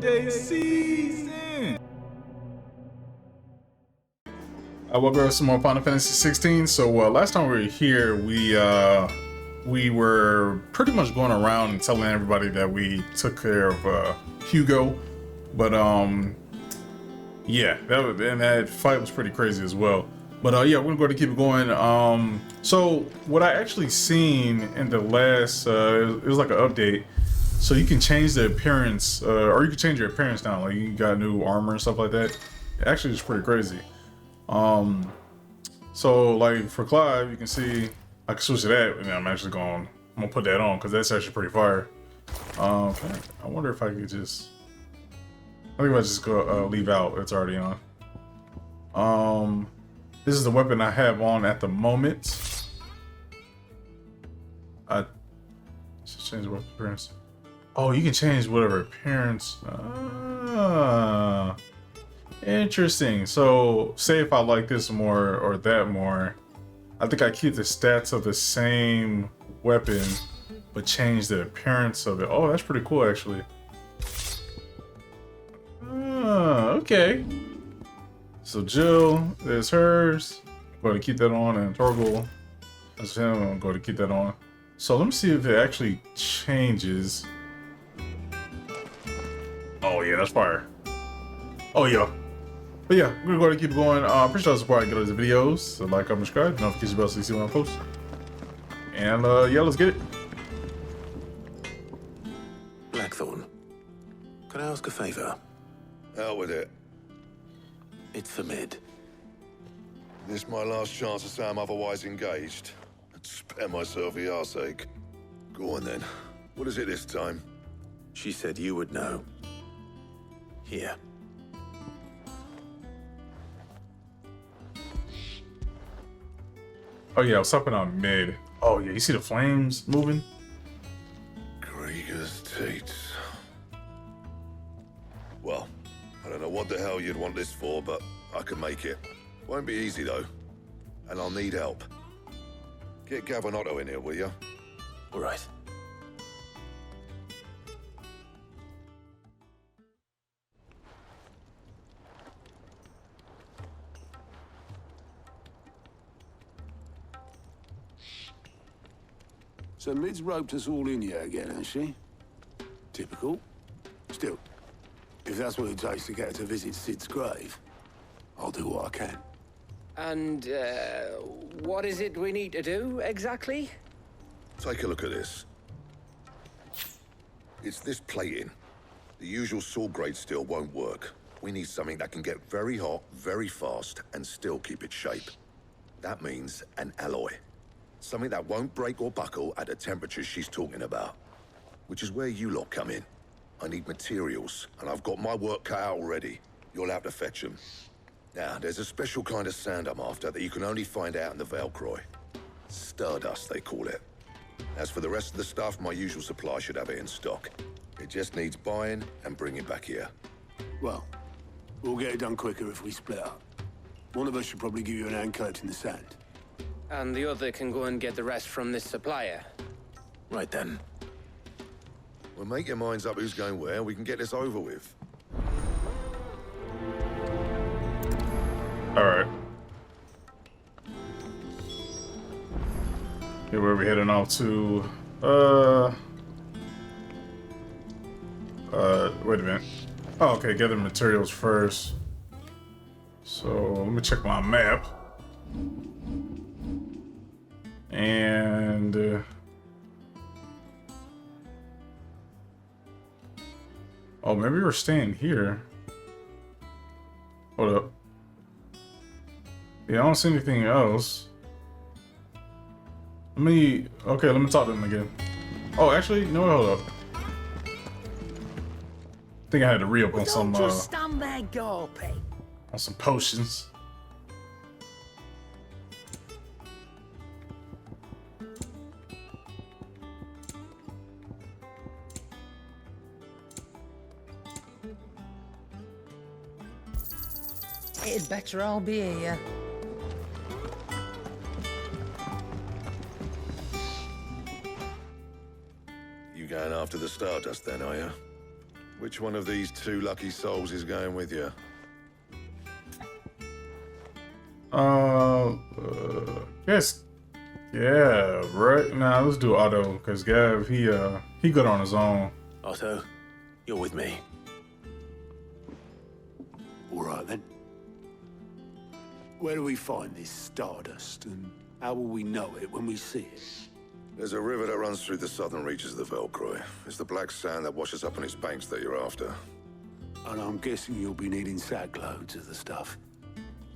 holiday season. I will go some more Final Fantasy 16. So last time we were here, we were pretty much going around and telling everybody that we took care of Hugo, but yeah, that fight was pretty crazy as well. But yeah, we're going to keep it going. So what I actually seen in the last, it was like an update. So you can change the appearance, or you can change your appearance now. Like you got new armor and stuff like that. Actually, it's pretty crazy. So like for Clive, you can see I can switch to that, and I'm gonna put that on because that's actually pretty fire. Okay. I wonder if I could just. I think if I just go leave out, it's already on. This is the weapon I have on at the moment. I just change the weapon appearance. Oh, you can change whatever appearance. Interesting. So, say if I like this more or that more, I think I keep the stats of the same weapon, but change the appearance of it. Oh, that's pretty cool, actually. Okay. So Jill, there's hers. I'm going to keep that on, and Torgal, that's him. I'm going to keep that on. So let me see if it actually changes. Oh yeah, that's fire. Oh yeah. But yeah, we're going to keep going. Appreciate the support. I get all these videos. So like, comment, subscribe, notification bell so you see when I post. And yeah, let's get it. Blackthorn, can I ask a favor? Out with it. It's for Mid. This my last chance to say I'm otherwise engaged. I'd spare myself the arseache. Go on then. What is it this time? She said you would know. Here. Oh yeah, I was stopping on Mid. Oh yeah, you see the flames moving? Krieger's Tate. Well, I don't know what the hell you'd want this for, but I can make it. Won't be easy though. And I'll need help. Get Gavin in here, will you? All right. So Mid's roped us all in here again, has she? Typical. Still, if that's what it takes to get her to visit Sid's grave, I'll do what I can. And, what is it we need to do, exactly? Take a look at this. It's this plating. The usual sword grade steel won't work. We need something that can get very hot, very fast, and still keep its shape. That means an alloy. Something that won't break or buckle at the temperatures she's talking about. Which is where you lot come in. I need materials, and I've got my work cut out already. You'll have to fetch them. Now, there's a special kind of sand I'm after that you can only find out in the Valcroy. Stardust, they call it. As for the rest of the stuff, my usual supply should have it in stock. It just needs buying and bringing back here. Well, we'll get it done quicker if we split up. One of us should probably give you an hand collecting the sand. And the other can go and get the rest from this supplier. Right then. Well, make your minds up who's going where, we can get this over with. Alright. Okay, where are we heading off to? Wait a minute. Oh, okay, gather materials first. So, let me check my map. And... oh, maybe we're staying here. Hold up. Yeah, I don't see anything else. Let me talk to them again. Oh, actually, no, hold up. I think I had to re-up on some, Don't just stand there gawping. on some potions. It'd better all be here. You going after the Stardust then, are you? Which one of these two lucky souls is going with you? Yes. Yeah, right. Nah, let's do Otto, because Gav, he good on his own. Otto, you're with me. All right, then. Where do we find this stardust, and how will we know it when we see it? There's a river that runs through the southern reaches of the Velcroy. It's the black sand that washes up on its banks that you're after. And I'm guessing you'll be needing sack loads of the stuff.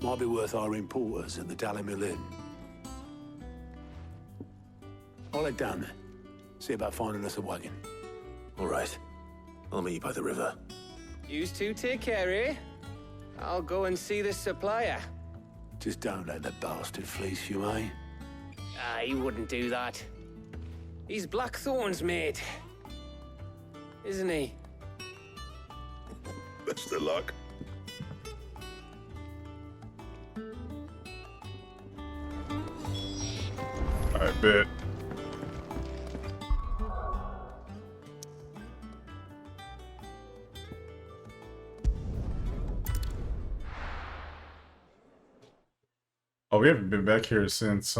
Might be worth our importers at the Dalimil Inn. I'll head down there. See about finding us a wagon. All right. I'll meet you by the river. Yous two take care, eh? I'll go and see this supplier. Just don't let the bastard fleece you, eh? Ah, he wouldn't do that. He's Blackthorn's mate. Isn't he? Best of luck. I bet. Oh, we haven't been back here since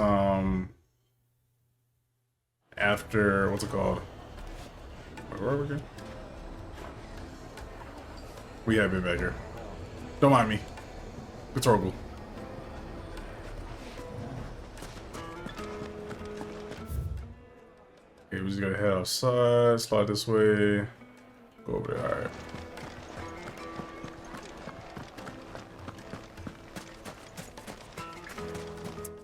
after what's it called? Where are we again? We have been back here. Don't mind me. It's horrible. Okay, we just gotta head outside, slide this way, go over there. Alright.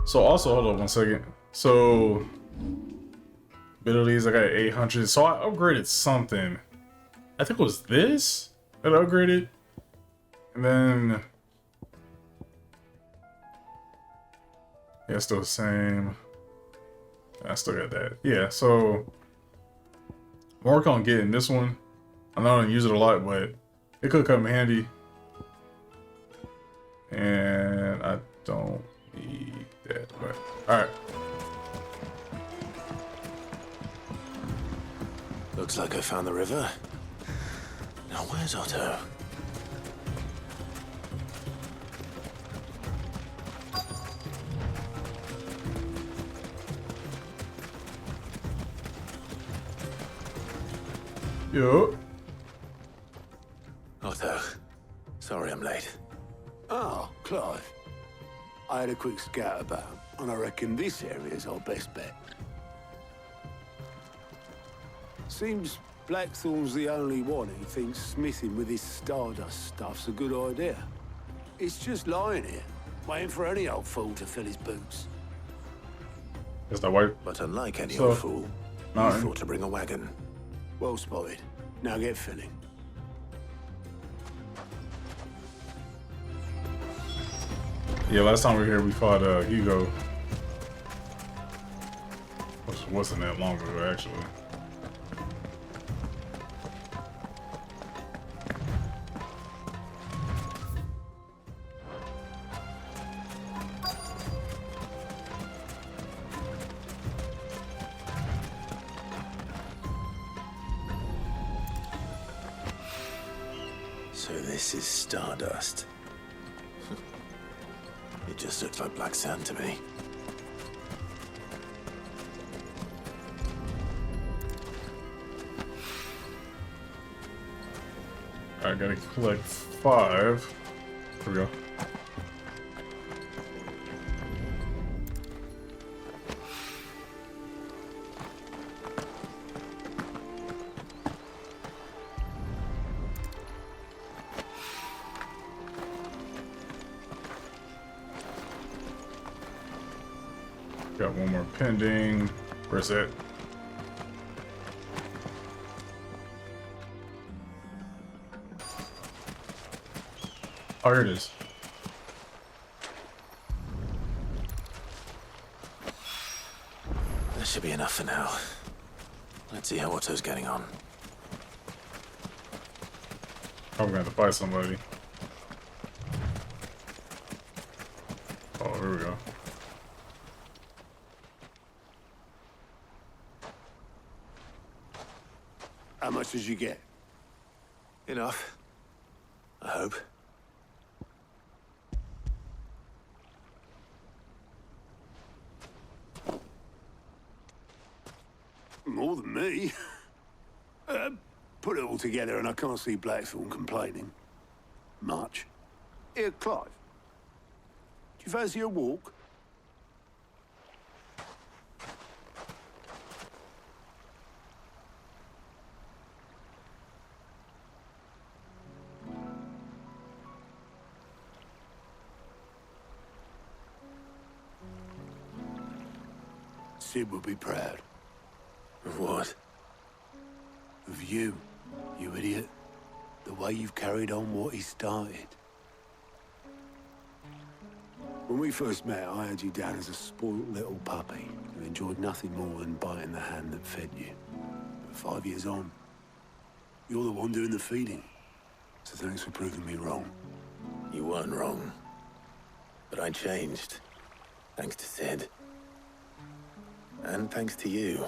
So also, hold on one second. So abilities, I got 800. So I upgraded something. I think it was this that I upgraded. And then yeah, still the same. I still got that. Yeah, so I'm working on getting this one. I know I don't use it a lot, but it could come in handy. And I don't need that, but alright. Looks like I found the river. Now where's Otto? Yo. Otto, sorry I'm late. Oh, Clive. I had a quick scout about, and I reckon this area's our best bet. Seems Blackthorn's the only one who thinks smithing with this stardust stuff's a good idea. It's just lying here, waiting for any old fool to fill his boots. Is that white? But unlike any So, old fool, you Martin. thought to bring a wagon. Well spotted. Now get filling. Yeah, last time we were here, we fought Hugo. Which wasn't that long ago, actually. So this is stardust. It just looks like black sand to me. I gotta collect 5. Here we go. Got one more pending. Where's it? Oh, here it is. That should be enough for now. Let's see how Otto's getting on. Probably gonna have to fight somebody. Oh, here we go. How much did you get? Enough. I hope. More than me. Put it all together and I can't see Blackthorne complaining. Much. Here, Clive. Do you fancy a walk? Sid would be proud. Of what? Of you, you idiot. The way you've carried on what he started. When we first met, I had you down as a spoilt little puppy who enjoyed nothing more than biting the hand that fed you. But 5 years on, you're the one doing the feeding. So thanks for proving me wrong. You weren't wrong. But I changed. Thanks to Sid. And thanks to you.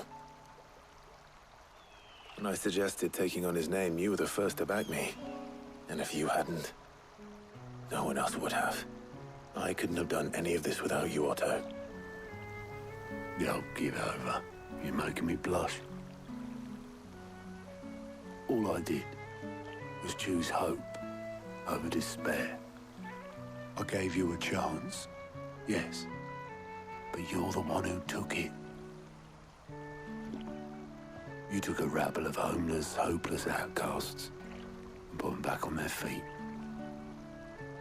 When I suggested taking on his name, you were the first to back me. And if you hadn't, no one else would have. I couldn't have done any of this without you, Otto. Don't give over. You're making me blush. All I did was choose hope over despair. I gave you a chance, yes, but you're the one who took it. You took a rabble of homeless, hopeless outcasts and put them back on their feet.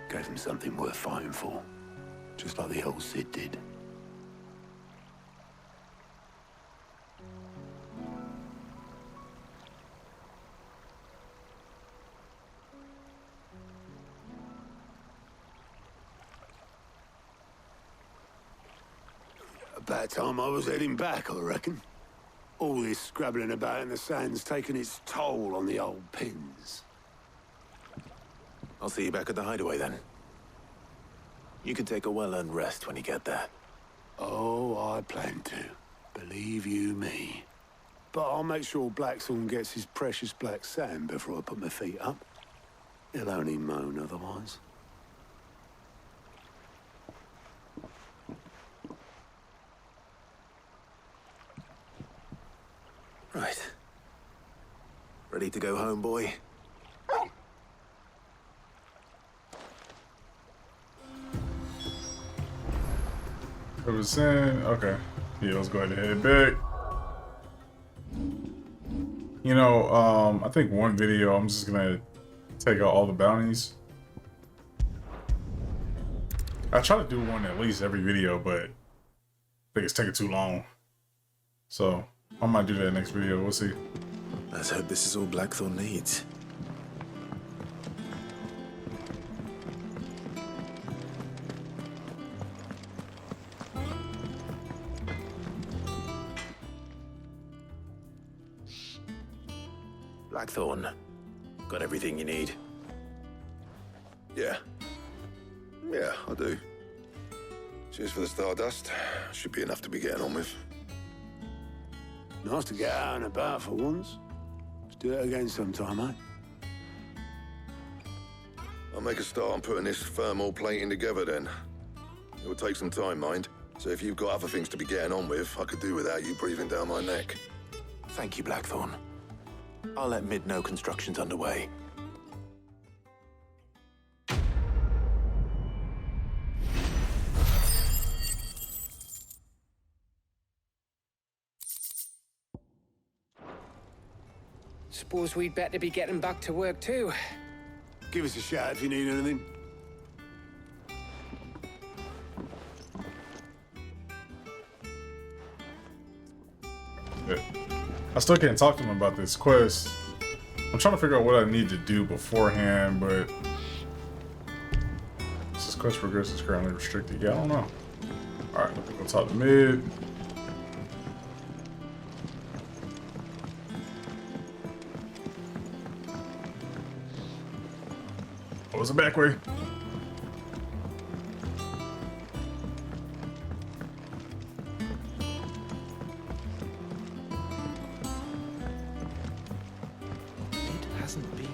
Gave them something worth fighting for, just like the old Sid did. About time I was heading back, I reckon. All this scrabbling about in the sand's taken its toll on the old pins. I'll see you back at the hideaway then. You can take a well-earned rest when you get there. Oh, I plan to. Believe you me. But I'll make sure Blackthorne gets his precious black sand before I put my feet up. He'll only moan otherwise. Right. Ready to go home, boy? It was saying, okay. Yeah, let's go ahead and head back. You know, I think one video, I'm just gonna take out all the bounties. I try to do one at least every video, but I think it's taking too long. So I might do that next video. We'll see. Let's hope this is all Blackthorne needs. Blackthorne, got everything you need? Yeah. Yeah, I do. Cheers for the stardust. Should be enough to be getting on with. Nice to get out and about for once. Let's do it again sometime, eh? I'll make a start on putting this thermal plating together then. It will take some time, mind. So if you've got other things to be getting on with, I could do without you breathing down my neck. Thank you, Blackthorne. I'll let Mid know construction's underway. Suppose we'd better be getting back to work too. Give us a shout if you need anything. Yeah. I still can't talk to him about this quest. I'm trying to figure out what I need to do beforehand, but this quest progress is currently restricted. Yeah, I don't know. Alright, let me go talk to Mid. What was the back way? It hasn't been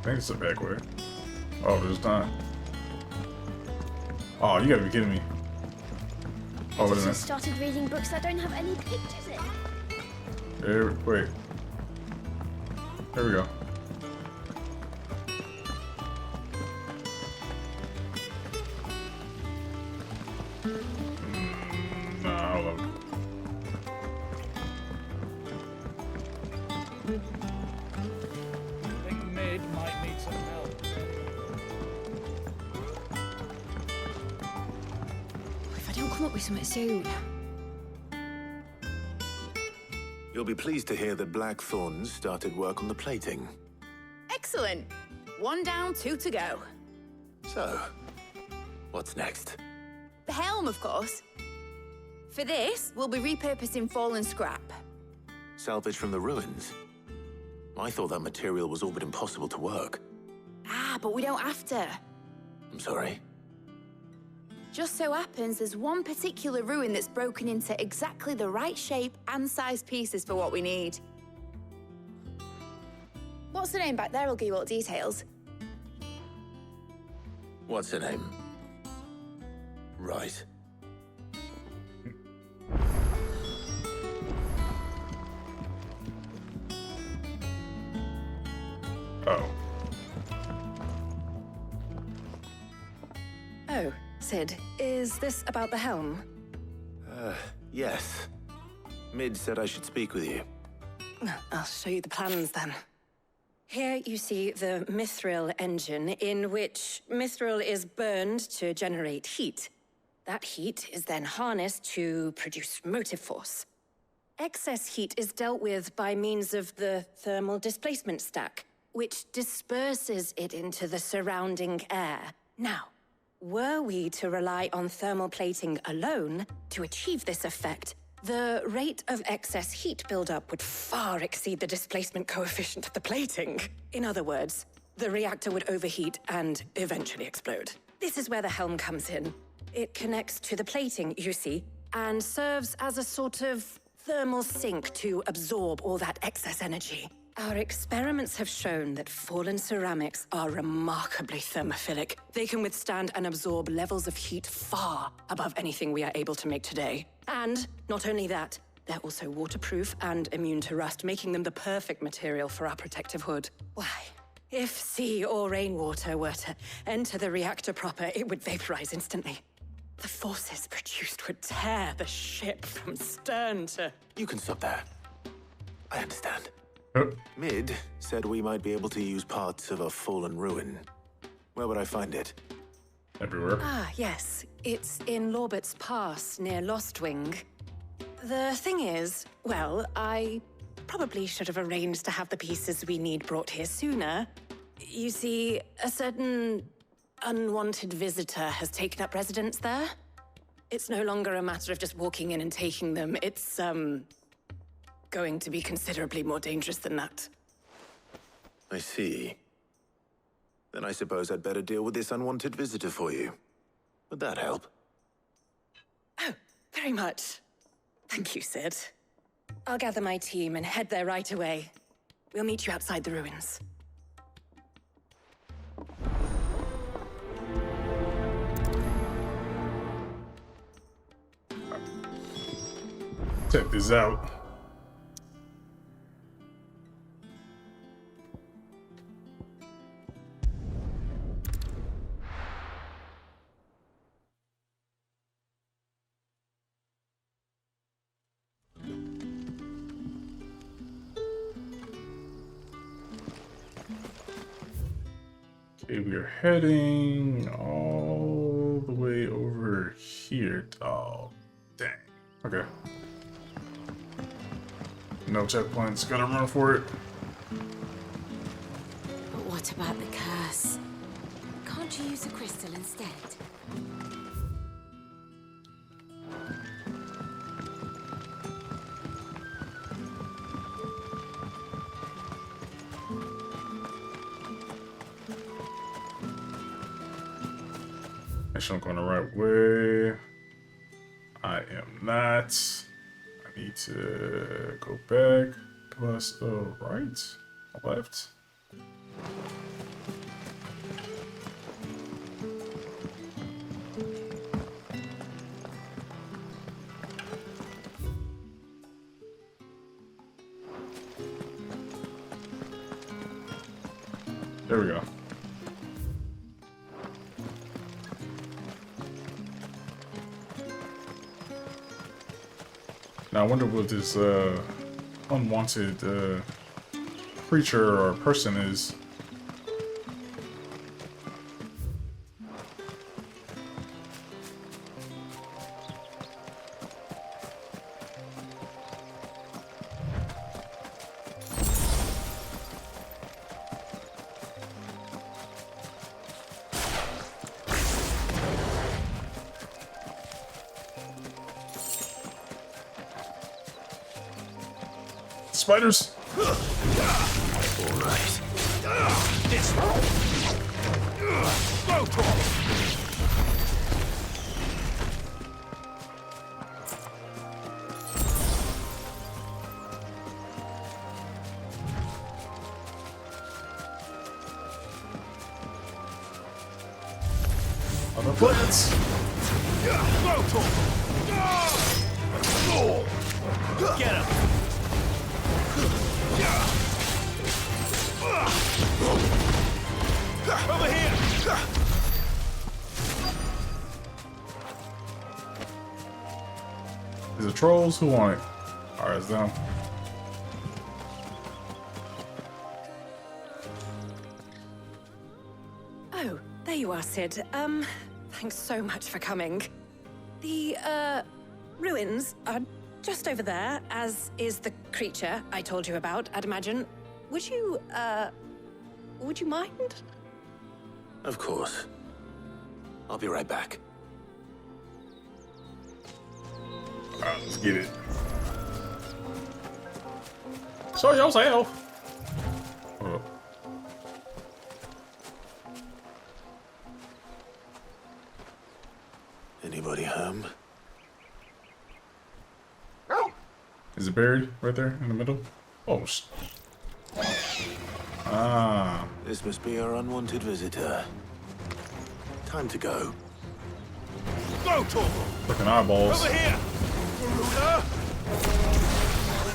think it's the back way. Oh, there's not. Oh, you gotta be kidding me. Oh, I wait a just minute. started reading books that don't have any pictures in. There, wait. There we go. Nah, hold on. I think Mid might need some help. If I don't come up with something soon. You'll be pleased to hear that Blackthorn started work on the plating. Excellent. 1 down, 2 to go. So, what's next? The helm, of course. For this, we'll be repurposing fallen scrap. Salvage from the ruins? I thought that material was all but impossible to work. Ah, but we don't have to. I'm sorry. Just so happens there's one particular ruin that's broken into exactly the right shape and size pieces for what we need. What's the name back there? I'll give you all the details. What's her name? Right. Oh. Oh, Sid, is this about the helm? Yes. Mid said I should speak with you. I'll show you the plans then. Here you see the mithril engine, in which mithril is burned to generate heat. That heat is then harnessed to produce motive force. Excess heat is dealt with by means of the thermal displacement stack, which disperses it into the surrounding air. Now, were we to rely on thermal plating alone to achieve this effect, the rate of excess heat buildup would far exceed the displacement coefficient of the plating. In other words, the reactor would overheat and eventually explode. This is where the helm comes in. It connects to the plating, you see, and serves as a sort of thermal sink to absorb all that excess energy. Our experiments have shown that fallen ceramics are remarkably thermophilic. They can withstand and absorb levels of heat far above anything we are able to make today. And not only that, they're also waterproof and immune to rust, making them the perfect material for our protective hood. Why? If sea or rainwater were to enter the reactor proper, it would vaporize instantly. The forces produced would tear the ship from stern to... You can stop there. I understand. Oh. Mid said we might be able to use parts of a fallen ruin. Where would I find it? Everywhere. Ah, yes. It's in Lorbert's Pass, near Lostwing. The thing is, well, I probably should have arranged to have the pieces we need brought here sooner. You see, a certain unwanted visitor has taken up residence there. It's no longer a matter of just walking in and taking them. It's, going to be considerably more dangerous than that. I see. Then I suppose I'd better deal with this unwanted visitor for you. Would that help? Oh, very much. Thank you, Sid. I'll gather my team and head there right away. We'll meet you outside the ruins. Check this out. Okay, we are heading all the way over here. Oh, dang. Okay. No checkpoints. Gotta run for it. But what about the curse? Can't you use a crystal instead? Make sure I'm going the right way. I am not. I need to go back. Plus, right, left. There we go. Now I wonder what this unwanted creature or person is. Spiders. All right. This one. Go for it. Other plants. Go for it. Get him. Over here! Is it trolls? Who want it? Alright, it's them. Oh, there you are, Sid. Thanks so much for coming. The, ruins are just over there, as is the creature I told you about, I'd imagine. Would you mind? Of course. I'll be right back. Alright, let's get it. Show yourself. Oh. Anybody home? Is it buried right there in the middle? Oh, ah. This must be our unwanted visitor. Time to go. Go, Torval! Freaking eyeballs. Over here! Garuda!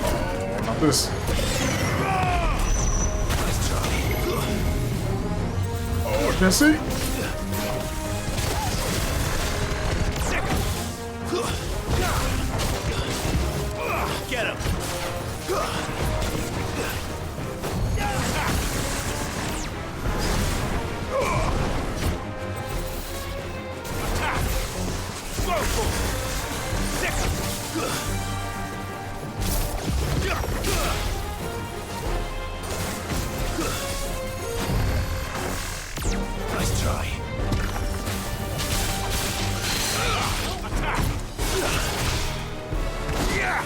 Oh, not this. Nice try. Oh, I can't see. Get him! Attack! Go for it! Sick him! Nice try. Attack! Yeah!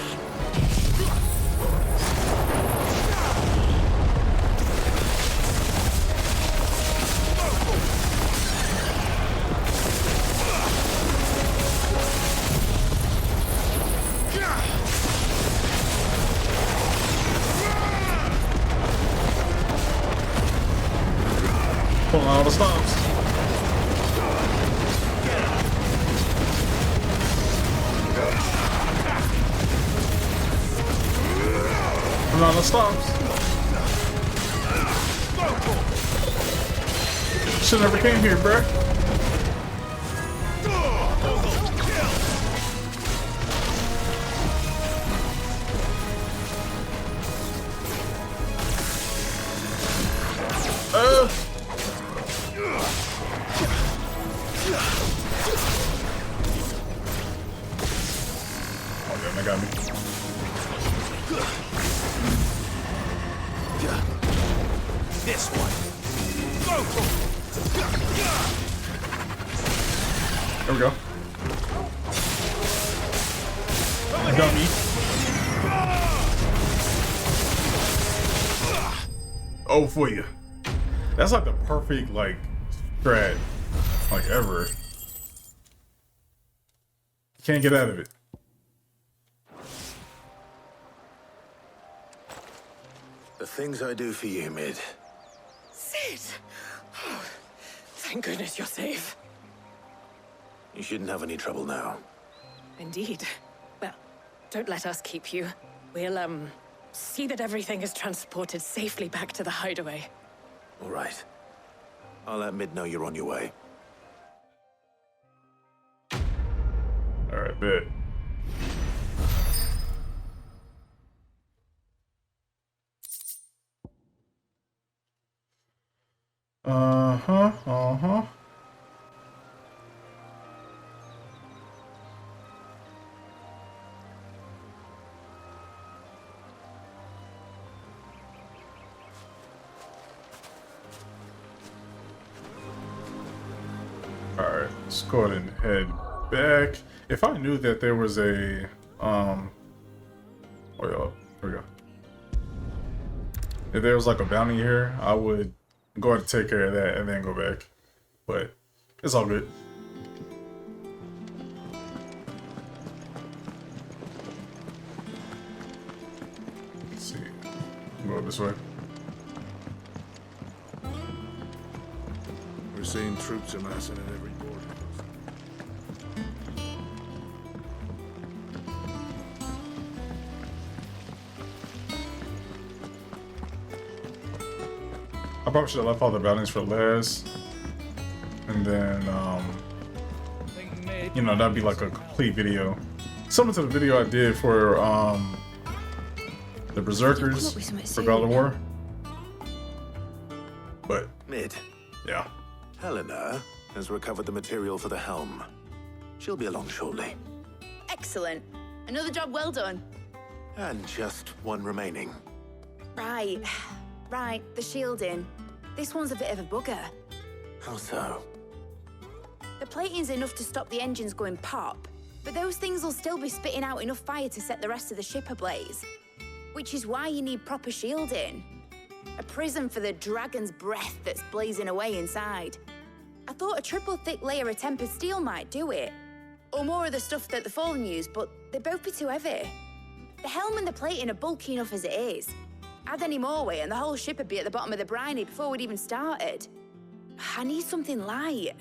Pulling all the stops. Pulling all the stops. Should never came here, bruh. Oh, damn, they got me. This one. Go for it. There we go. Dummy. Oh, for you. That's like the perfect, like, strat, like, ever. Can't get out of it. The things I do for you, Mid. Sid! Oh, thank goodness you're safe. You shouldn't have any trouble now. Indeed. Well, don't let us keep you. We'll, see that everything is transported safely back to the hideaway. All right. I'll let Mid know you're on your way. All right, bet. Uh-huh. Alright, let's go ahead and head back. If I knew that there was a oh yeah, here we go. If there was like a bounty here, I would go ahead and take care of that and then go back. But it's all good. Let's see. Go this way. We're seeing troops amassing at every border post. I probably should have left all the bounties for last. And then, you know, that'd be like a complete video. Similar to the video I did for, the Berserkers for God of War. But, Mid. yeah. Helena has recovered the material for the helm. She'll be along shortly. Excellent. Another job well done. And just one remaining. Right. Right, the shielding. This one's a bit of a bugger. How so? The plating's enough to stop the engines going pop, but those things will still be spitting out enough fire to set the rest of the ship ablaze. Which is why you need proper shielding. A prison for the dragon's breath that's blazing away inside. I thought a triple thick layer of tempered steel might do it. Or more of the stuff that the Fallen use, but they'd both be too heavy. The helm and the plating are bulky enough as it is. Add any more weight and the whole ship would be at the bottom of the briny before we'd even started. I need something light.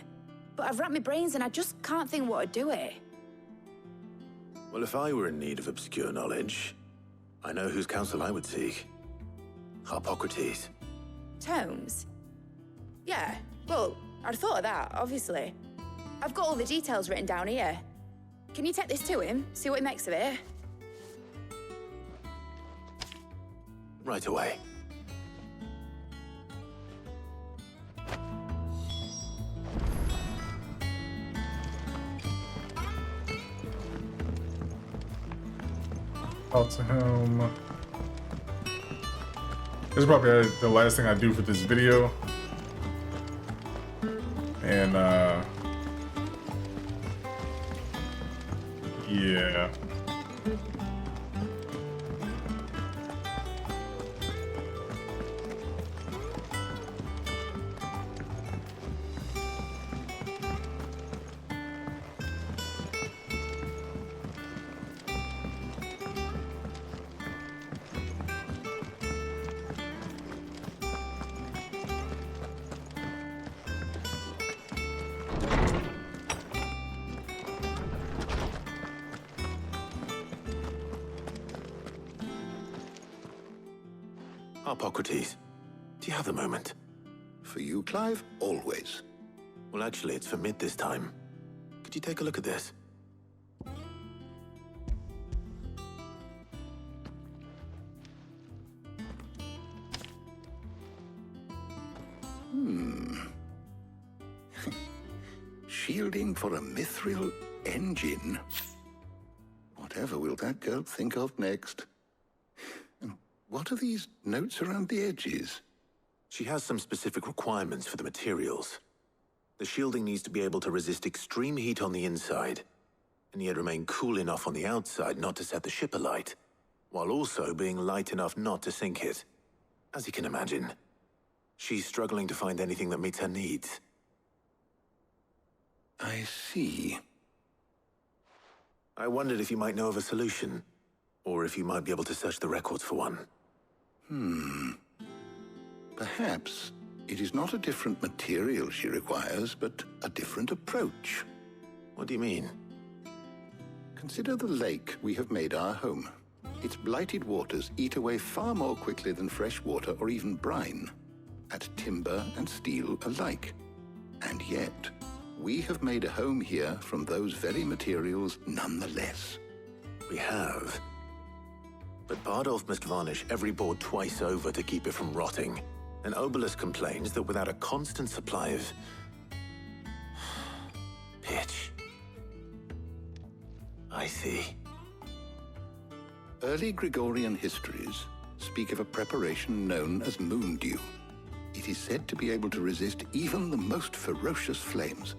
But I've racked my brains and I just can't think what would do it. Well, if I were in need of obscure knowledge, I know whose counsel I would seek. Harpocrates. Tomes? Yeah, well, I'd thought of that, obviously. I've got all the details written down here. Can you take this to him, see what he makes of it? Right away. Out to him. This is probably the last thing I do for this video. And yeah. Harpocrates, do you have a moment? For you, Clive, always. Well, actually, it's for Mid this time. Could you take a look at this? Shielding for a mithril engine. Whatever will that girl think of next? And what are these notes around the edges? She has some specific requirements for the materials. The shielding needs to be able to resist extreme heat on the inside, and yet remain cool enough on the outside not to set the ship alight, while also being light enough not to sink it. As you can imagine, she's struggling to find anything that meets her needs. I see. I wondered if you might know of a solution, or if you might be able to search the records for one. Perhaps it is not a different material she requires, but a different approach. What do you mean? Consider the lake we have made our home. Its blighted waters eat away far more quickly than fresh water or even brine. at timber and steel alike. And yet, we have made a home here from those very materials nonetheless. We have. But Bardolph must varnish every board twice over to keep it from rotting. And Obelisk complains that without a constant supply of pitch. I see. Early Gregorian histories speak of a preparation known as moon dew. It is said to be able to resist even the most ferocious flames.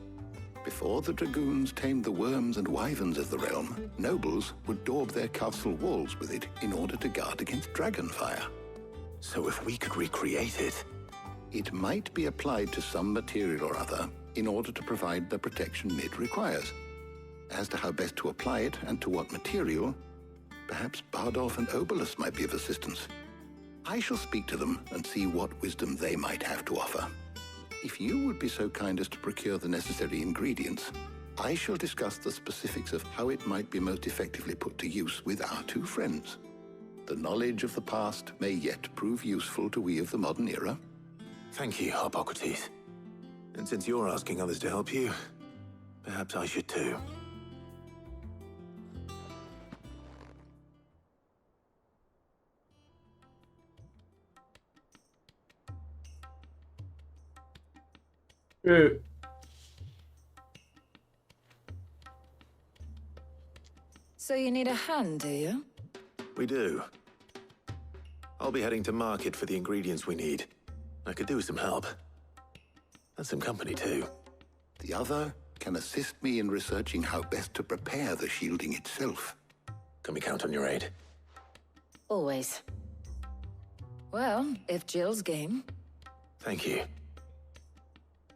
Before the dragoons tamed the worms and wyverns of the realm, nobles would daub their castle walls with it in order to guard against dragon fire. So if we could recreate it... It might be applied to some material or other in order to provide the protection it requires. As to how best to apply it and to what material, perhaps Bardolph and Obelisk might be of assistance. I shall speak to them and see what wisdom they might have to offer. If you would be so kind as to procure the necessary ingredients, I shall discuss the specifics of how it might be most effectively put to use with our two friends. The knowledge of the past may yet prove useful to we of the modern era. Thank you, Hippocrates. And since you're asking others to help you, perhaps I should too. So you need a hand, do you? We do. I'll be heading to market for the ingredients we need. I could do with some help. And some company, too. The other can assist me in researching how best to prepare the shielding itself. Can we count on your aid? Always. Well, if Jill's game. Thank you.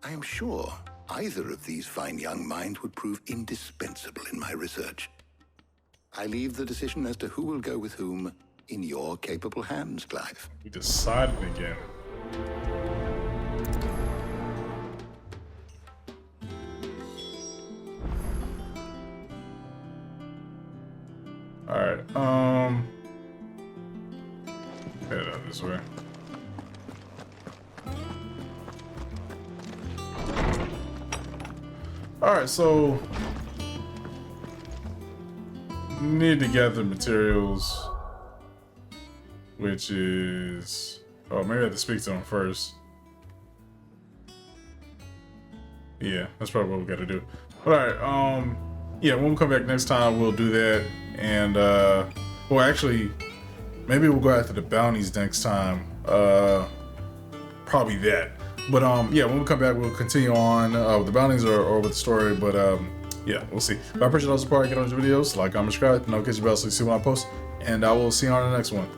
I am sure either of these fine young minds would prove indispensable in my research. I leave the decision as to who will go with whom in your capable hands, Clive. We decided again. Alright, head out this way. Alright, so need to gather materials, which is, oh, maybe I have to speak to them first. Yeah, that's probably what we gotta do. Alright, yeah, when we come back next time, we'll do that. And, well, actually, maybe we'll go after the bounties next time. Probably that. But, yeah, when we come back, we'll continue on with the bounties or with the story. But, yeah, we'll see. But I appreciate all the support. Get on these videos, like, comment, subscribe, notification bell so you see when I post. And I will see you on the next one.